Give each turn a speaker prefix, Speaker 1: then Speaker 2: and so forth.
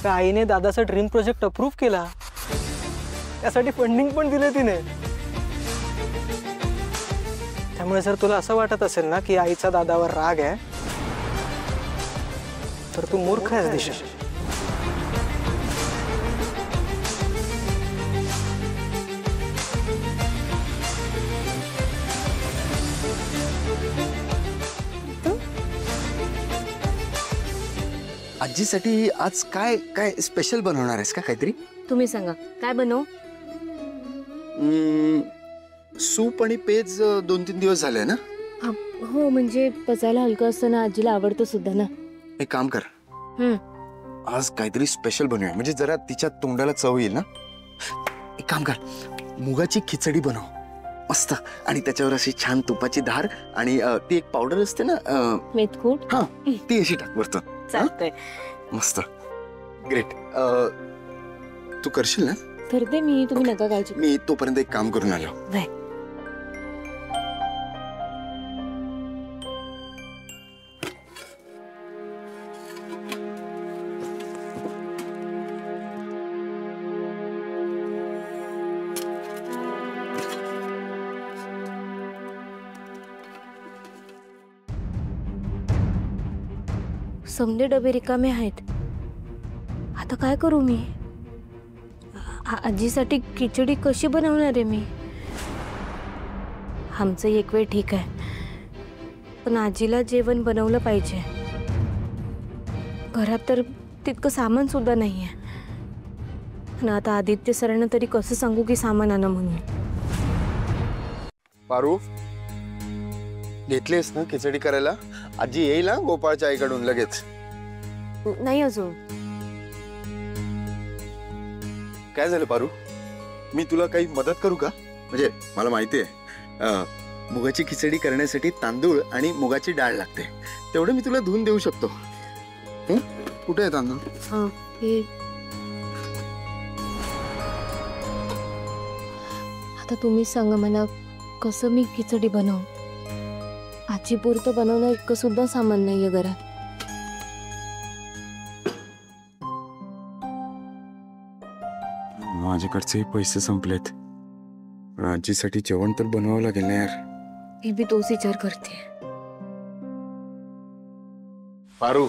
Speaker 1: त्या आईने दादाचा ड्रीम प्रोजेक्ट अप्रूव्ह केला, त्यासाठी फंडिंग पण दिले तिने। त्यामुळे जर तुला असं वाटत असेल ना की आईचा दादावर राग आहे, तर तू मूर्ख आहेस दिशा।
Speaker 2: आजीसाठी आज काय काय स्पेशल बनवणार आहेस का काहीतरी?
Speaker 3: तुम्ही सांगा काय बनवू?
Speaker 2: सूप आणि पेज 2-3 दिवस झाले ना?
Speaker 3: हो म्हणजे पचायला हलकं असतं ना, आजीला आवडतं सुद्धा ना।
Speaker 2: एक काम कर, आज काहीतरी स्पेशल बनवूया, म्हणजे जरा तिच्या तोंडाला चव येईल ना। एक काम कर, मुगाची खिचडी बनव मस्त, आणि त्याच्यावर अशी छान तुपाची धार आणि ती एक पावडर असते ना
Speaker 3: मेथकूट,
Speaker 2: हा ती अशी टाक वरतं।
Speaker 3: चालतंय।
Speaker 2: मस्त, ग्रेट। तू करशील ना?
Speaker 3: करते मी, तुम्ही नका काळजी।
Speaker 2: मी तोपर्यंत एक काम करून आलो।
Speaker 3: बाय। समजे डबे रिकामे आहेत, आता काय करू मी? आजीसाठी खिचडी कशी बनवणार आहे मी? आमचं एक वेळ ठीक आहे, पण आजीला जेवण बनवलं पाहिजे। घरात तर तितकं सामान सुद्धा नाहीये, आणि आता आदित्य सरांना तरी कसं सांगू की सामान आणा म्हणून?
Speaker 2: पारू, घेतलीस ना खिचडी करायला? आजी येईल ना गोपाळच्या आईकडून लगेच।
Speaker 3: नाही अजून।
Speaker 2: काय झालं पारू? मी तुला काही मदत करू का? म्हणजे मला माहिती आहे मुगाची खिचडी करण्यासाठी तांदूळ आणि मुगाची डाळ लागते, तेवढे मी तुला धुवून देऊ शकतो। कुठे आहे तांदूळ?
Speaker 3: आता तुम्ही सांगा मला, कसं मी खिचडी बनवू? आजी पुरतं बनवणं इतकं सुद्धा सामान नाहीये घरात।
Speaker 2: माझ्याकडचे पैसे संपलेत, पण आजीसाठी जेवण तर बनवावं लागेल ना यार।
Speaker 3: मी बी तोच विचार करते।
Speaker 2: पारू,